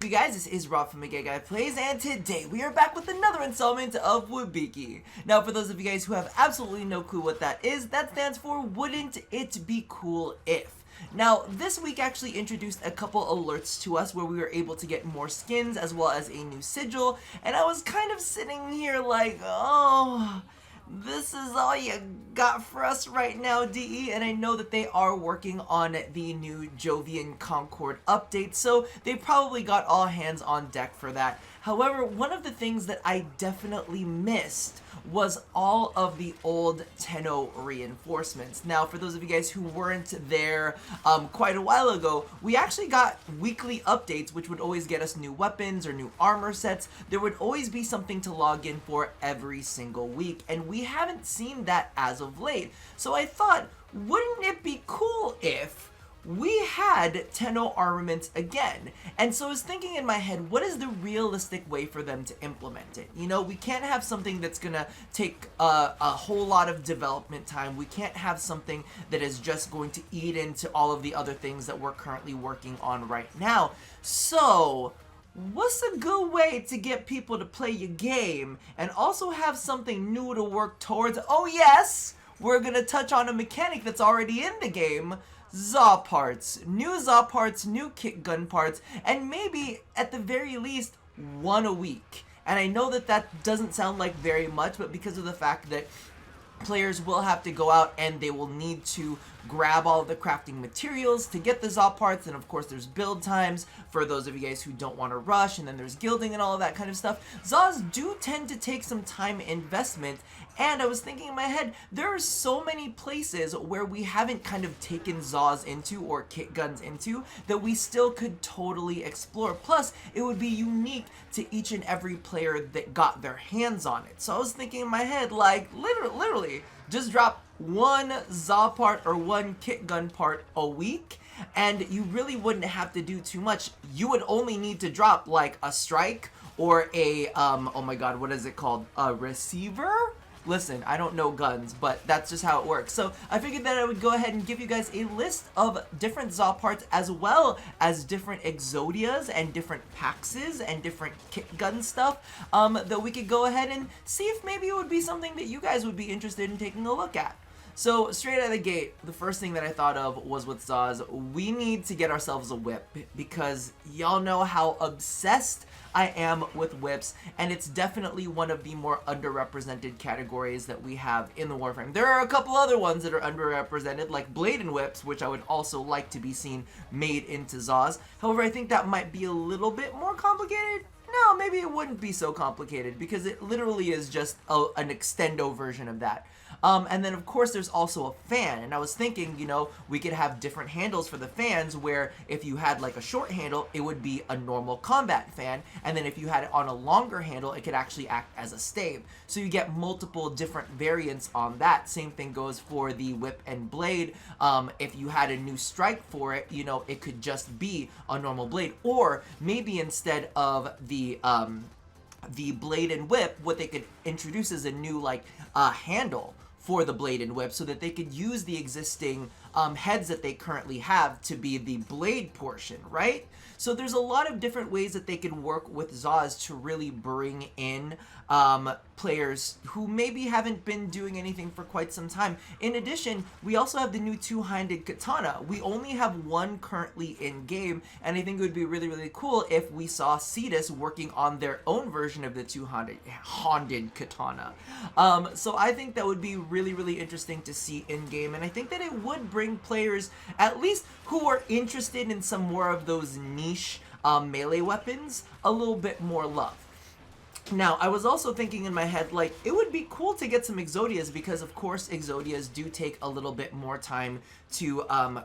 Hey guys, this is Rob from Guy Plays, and today we are back with another installment of wibci. Now, for those of you guys who have absolutely no clue what that is, that stands for Wouldn't It Be Cool If? Now, this week actually introduced a couple alerts to us where we were able to get more skins as well as a new sigil, and I was kind of sitting here like, oh, this is all you got for us right now, DE, and I know that they are working on the new Jovian Concord update, so they probably got all hands on deck for that. However, one of the things that I definitely missed was all of the old Tenno reinforcements. Now, for those of you guys who weren't there quite a while ago, we actually got weekly updates which would always get us new weapons or new armor sets. There would always be something to log in for every single week, and we haven't seen that as of late. So I thought, wouldn't it be cool if we had Tenno armaments again? And so I was thinking in my head, what is the realistic way for them to implement it? You know, we can't have something that's gonna take a whole lot of development time. We can't have something that is just going to eat into all of the other things that we're currently working on right now. So what's a good way to get people to play your game and also have something new to work towards? Oh yes, we're gonna touch on a mechanic that's already in the game. ZA parts, new kick gun parts, and maybe at the very least one a week. And I know that that doesn't sound like very much, but because of the fact that players will have to go out and they will need to grab all of the crafting materials to get the ZA parts, and of course there's build times for those of you guys who don't want to rush, and then there's gilding and all of that kind of stuff. ZAs do tend to take some time investment, and I was thinking in my head, there are so many places where we haven't kind of taken ZAs into or kit guns into that we still could totally explore. Plus, it would be unique to each and every player that got their hands on it. So I was thinking in my head, like, literally, just drop one ZA part or one kit gun part a week, and you really wouldn't have to do too much. You would only need to drop like a strike or a, oh my god, what is it called? A receiver? Listen, I don't know guns, but that's just how it works. So I figured that I would go ahead and give you guys a list of different ZA parts as well as different Exodias and different Paxes and different kit gun stuff that we could go ahead and see if maybe it would be something that you guys would be interested in taking a look at. So straight out of the gate, the first thing that I thought of was with ZAs, we need to get ourselves a whip, because y'all know how obsessed I am with whips, and it's definitely one of the more underrepresented categories that we have in the Warframe. There are a couple other ones that are underrepresented, like blade and whips, which I would also like to be seen made into ZAs. However, I think that might be a little bit more complicated. No, maybe it wouldn't be so complicated, because it literally is just an extendo version of that. And then of course there's also a fan, and I was thinking, you know, we could have different handles for the fans, where if you had like a short handle, it would be a normal combat fan, and then if you had it on a longer handle, it could actually act as a stave. So you get multiple different variants on that. Same thing goes for the whip and blade. If you had a new strike for it, you know, it could just be a normal blade, or maybe instead of the blade and whip, what they could introduce is a new like handle for the blade and whip, so that they could use the existing heads that they currently have to be the blade portion, right? So there's a lot of different ways that they can work with ZAs to really bring in players who maybe haven't been doing anything for quite some time. In addition, we also have the new two-handed katana. We only have one currently in game, and I think it would be really, really cool if we saw Cetus working on their own version of the two-handed katana. So I think that would be really, really interesting to see in game, and I think that it would bring players, at least who are interested in some more of those niche melee weapons, a little bit more love. Now, I was also thinking in my head, like, it would be cool to get some Exodias, because of course Exodias do take a little bit more time to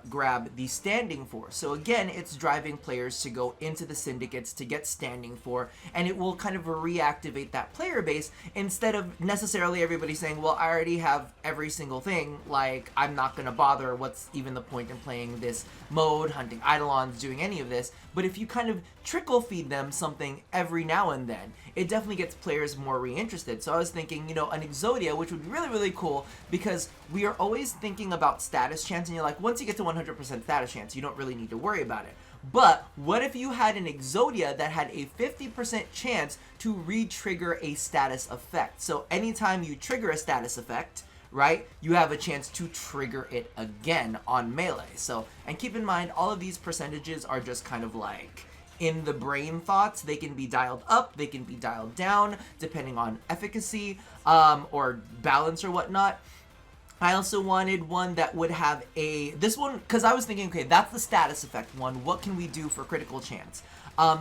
grab the standing for. So again, it's driving players to go into the syndicates to get standing for, and it will kind of reactivate that player base, instead of necessarily everybody saying, well, I already have every single thing, like, I'm not gonna bother, what's even the point in playing this mode, hunting Eidolons, doing any of this. But if you kind of trickle feed them something every now and then, it definitely gets players more reinterested. So I was thinking, you know, an Exodia, which would be really, really cool, because we are always thinking about status chance, and you're like, once you get to 100% status chance, you don't really need to worry about it. But what if you had an Exodia that had a 50% chance to re-trigger a status effect? So anytime you trigger a status effect, right, you have a chance to trigger it again on melee. So, and keep in mind, all of these percentages are just kind of like in the brain thoughts. They can be dialed up, they can be dialed down, depending on efficacy or balance or whatnot. I also wanted one that would have this one, because I was thinking, okay, that's the status effect one. What can we do for critical chance?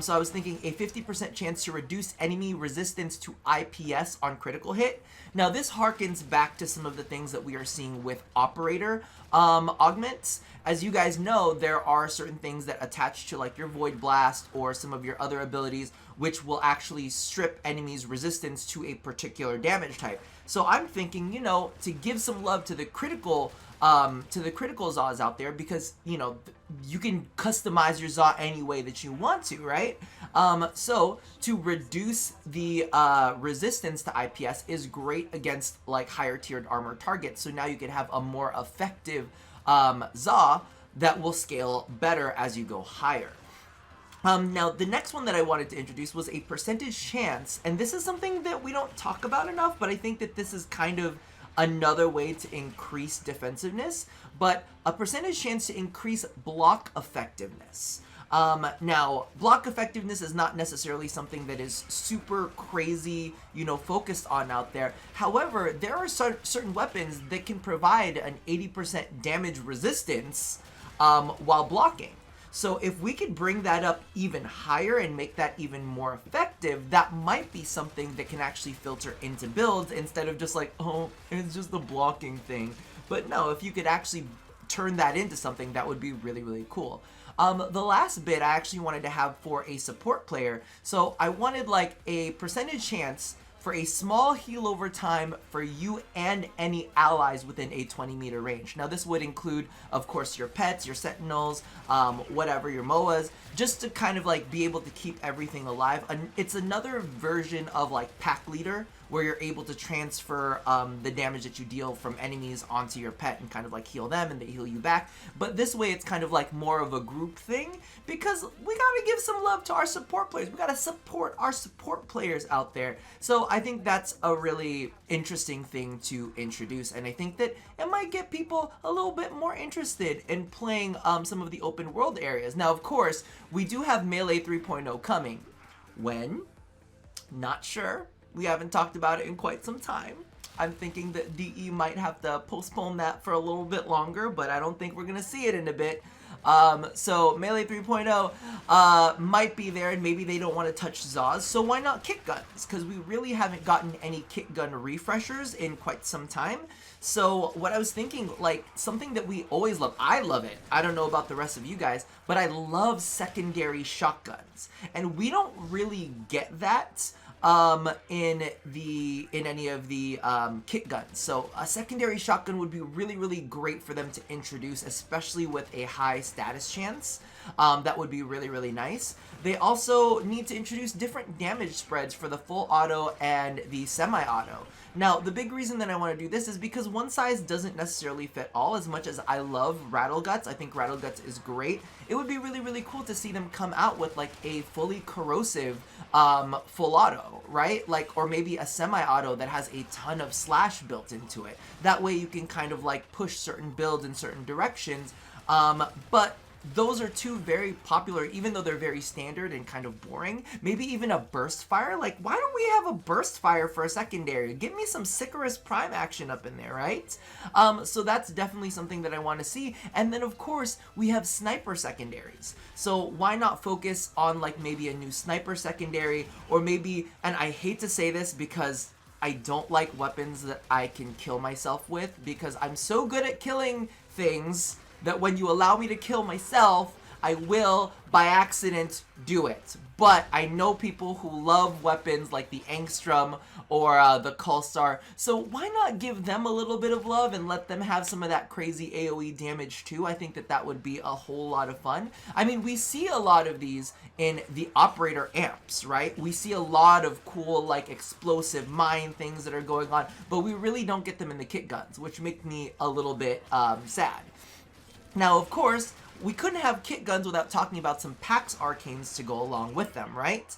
So I was thinking a 50% chance to reduce enemy resistance to IPS on critical hit. Now this harkens back to some of the things that we are seeing with operator augments. As you guys know, there are certain things that attach to like your Void Blast or some of your other abilities, which will actually strip enemies' resistance to a particular damage type. So I'm thinking, you know, to give some love to the critical Zaws out there, because, you know, you can customize your Zaw any way that you want to, right? So to reduce the resistance to IPS is great against like higher tiered armor targets. So now you can have a more effective Zaw that will scale better as you go higher. Now, the next one that I wanted to introduce was a percentage chance, and this is something that we don't talk about enough, but I think that this is kind of another way to increase defensiveness, but a percentage chance to increase block effectiveness. Now, block effectiveness is not necessarily something that is super crazy, you know, focused on out there. However, there are certain weapons that can provide an 80% damage resistance while blocking. So if we could bring that up even higher and make that even more effective, that might be something that can actually filter into builds instead of just like, oh, it's just the blocking thing. But no, if you could actually turn that into something, that would be really, really cool. The last bit I actually wanted to have for a support player. So I wanted like a percentage chance for a small heal over time for you and any allies within a 20-meter range. Now this would include, of course, your pets, your sentinels, whatever, your MOAs, just to kind of like be able to keep everything alive. It's another version of like Pack Leader, where you're able to transfer the damage that you deal from enemies onto your pet and kind of like heal them and they heal you back. But this way it's kind of like more of a group thing, because we gotta give some love to our support players. We gotta support our support players out there. So I think that's a really interesting thing to introduce, and I think that it might get people a little bit more interested in playing some of the open world areas. Now, of course, we do have Melee 3.0 coming. When? Not sure. We haven't talked about it in quite some time. I'm thinking that DE might have to postpone that for a little bit longer, but I don't think we're going to see it in a bit. So Melee 3.0 might be there, and maybe they don't want to touch Zaws, so why not kick guns? Because we really haven't gotten any kick gun refreshers in quite some time. So what I was thinking, like something that we always love, I love it, I don't know about the rest of you guys, but I love secondary shotguns, and we don't really get that in any of the kit guns. So a secondary shotgun would be really, really great for them to introduce, especially with a high status chance. That would be really, really nice. They also need to introduce different damage spreads for the full auto and the semi-auto. Now, the big reason that I want to do this is because one size doesn't necessarily fit all. As much as I love Rattle Guts, I think Rattle Guts is great. It would be really, really cool to see them come out with like a fully corrosive full auto, right? Like, or maybe a semi-auto that has a ton of slash built into it. That way you can kind of like push certain builds in certain directions. But those are two very popular, even though they're very standard and kind of boring. Maybe even a burst fire. Like, why don't we have a burst fire for a secondary? Give me some Sicarus Prime action up in there, right? So that's definitely something that I want to see. And then, of course, we have sniper secondaries. So why not focus on, like, maybe a new sniper secondary, or maybe, and I hate to say this because I don't like weapons that I can kill myself with, because I'm so good at killing things that when you allow me to kill myself, I will, by accident, do it. But I know people who love weapons like the Angstrom or the Kulsar, so why not give them a little bit of love and let them have some of that crazy AoE damage too? I think that that would be a whole lot of fun. I mean, we see a lot of these in the operator amps, right? We see a lot of cool, like, explosive mine things that are going on, but we really don't get them in the kit guns, which make me a little bit sad. Now, of course, we couldn't have kit guns without talking about some PAX arcanes to go along with them, right?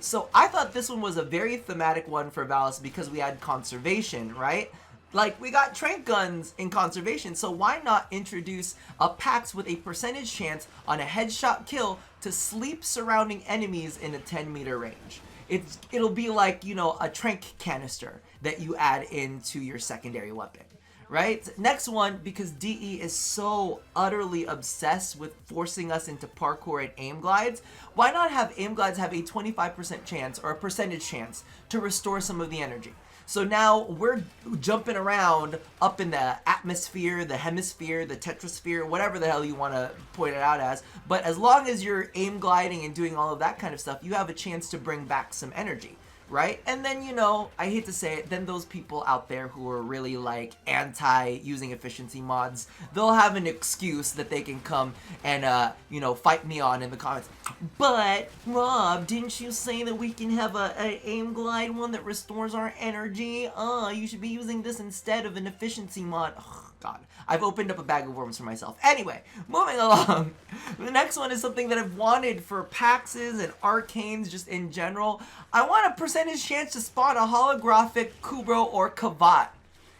So I thought this one was a very thematic one for Valis because we had conservation, right? Like, we got trank guns in conservation, so why not introduce a PAX with a percentage chance on a headshot kill to sleep surrounding enemies in a 10-meter range? It'll be like, you know, a trank canister that you add into your secondary weapon, right? Next one, because DE is so utterly obsessed with forcing us into parkour and aim glides, why not have aim glides have a 25% chance or a percentage chance to restore some of the energy? So now we're jumping around up in the atmosphere, the hemisphere, the tetrasphere, whatever the hell you want to point it out as. But as long as you're aim gliding and doing all of that kind of stuff, you have a chance to bring back some energy, right? And then, you know, I hate to say it, then those people out there who are really like anti-using efficiency mods, they'll have an excuse that they can come and, you know, fight me on in the comments. But, Rob, didn't you say that we can have a aim glide one that restores our energy? You should be using this instead of an efficiency mod. Oh, God, I've opened up a bag of worms for myself. Anyway, moving along. The next one is something that I've wanted for PAXes and arcanes just in general. I want a percentage chance to spawn a holographic Kubro or Kavat.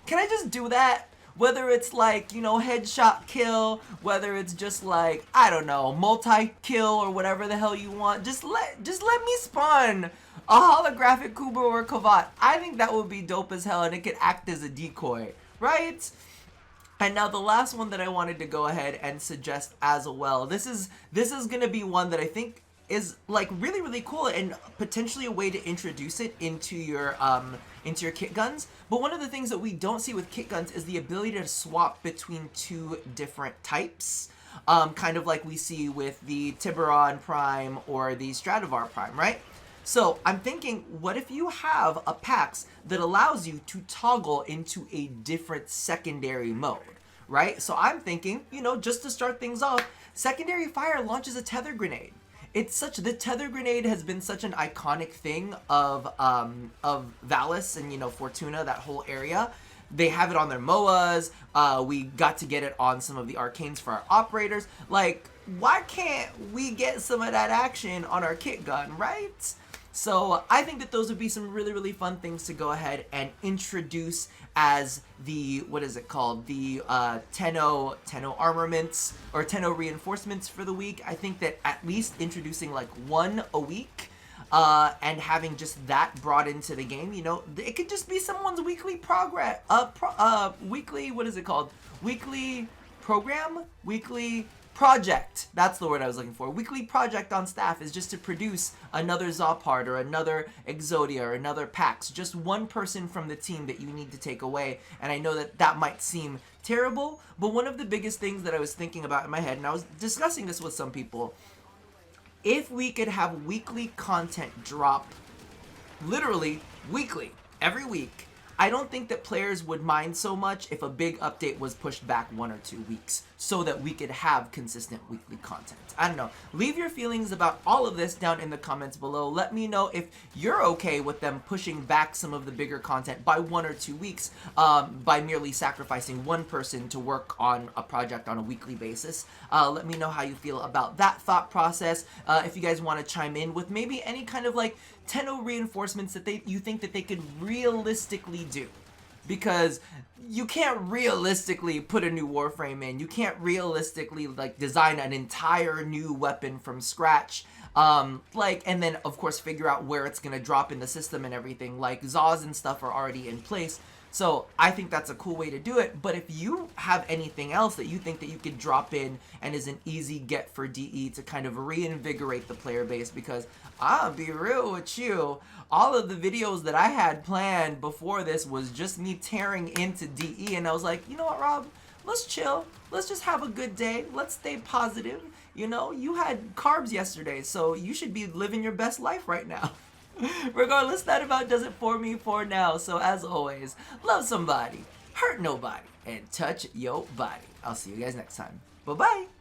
Can I just do that? Whether it's like, you know, headshot kill, whether it's just like, I don't know, multi-kill or whatever the hell you want, just let me spawn a holographic Kubro or Kavat. I think that would be dope as hell and it could act as a decoy, right? And now the last one that I wanted to go ahead and suggest as well. This is gonna be one that I think is like really, really cool and potentially a way to introduce it into your kit guns. But one of the things that we don't see with kit guns is the ability to swap between two different types. Kind of like we see with the Tiburon Prime or the Stradivar Prime, right? So I'm thinking, what if you have a PAX that allows you to toggle into a different secondary mode, right? So I'm thinking, you know, just to start things off, secondary fire launches a tether grenade. The tether grenade has been such an iconic thing of Valis and, you know, Fortuna, that whole area. They have it on their MOAs. We got to get it on some of the arcanes for our operators. Like, why can't we get some of that action on our kit gun, right? So I think that those would be some really, really fun things to go ahead and introduce as the, what is it called? The Tenno armaments or Tenno reinforcements for the week. I think that at least introducing like one a week and having just that brought into the game, you know, it could just be someone's weekly progress, weekly, what is it called? Weekly program? Weekly project. That's the word I was looking for. Weekly project on staff is just to produce another Zopard or another Exodia or another PAX. Just one person from the team that you need to take away. And I know that that might seem terrible, but one of the biggest things that I was thinking about in my head, and I was discussing this with some people, if we could have weekly content drop, literally weekly, every week, I don't think that players would mind so much if a big update was pushed back 1 or 2 weeks so that we could have consistent weekly content. I don't know. Leave your feelings about all of this down in the comments below. Let me know if you're okay with them pushing back some of the bigger content by 1 or 2 weeks by merely sacrificing one person to work on a project on a weekly basis. Let me know how you feel about that thought process. If you guys want to chime in with maybe any kind of like Tenno reinforcements that you think that they could realistically do, because you can't realistically put a new Warframe in. You can't realistically like design an entire new weapon from scratch. And then of course figure out where it's gonna drop in the system and everything. Like Zaws and stuff are already in place. So I think that's a cool way to do it. But if you have anything else that you think that you could drop in and is an easy get for DE to kind of reinvigorate the player base, because I'll be real with you, all of the videos that I had planned before this was just me tearing into DE, and I was like, you know what, Rob? Let's chill. Let's just have a good day. Let's stay positive. You know, you had carbs yesterday, so you should be living your best life right now. Regardless, that about does it for me for now. So as always, love somebody, hurt nobody, and touch your body. I'll see you guys next time. Bye-bye.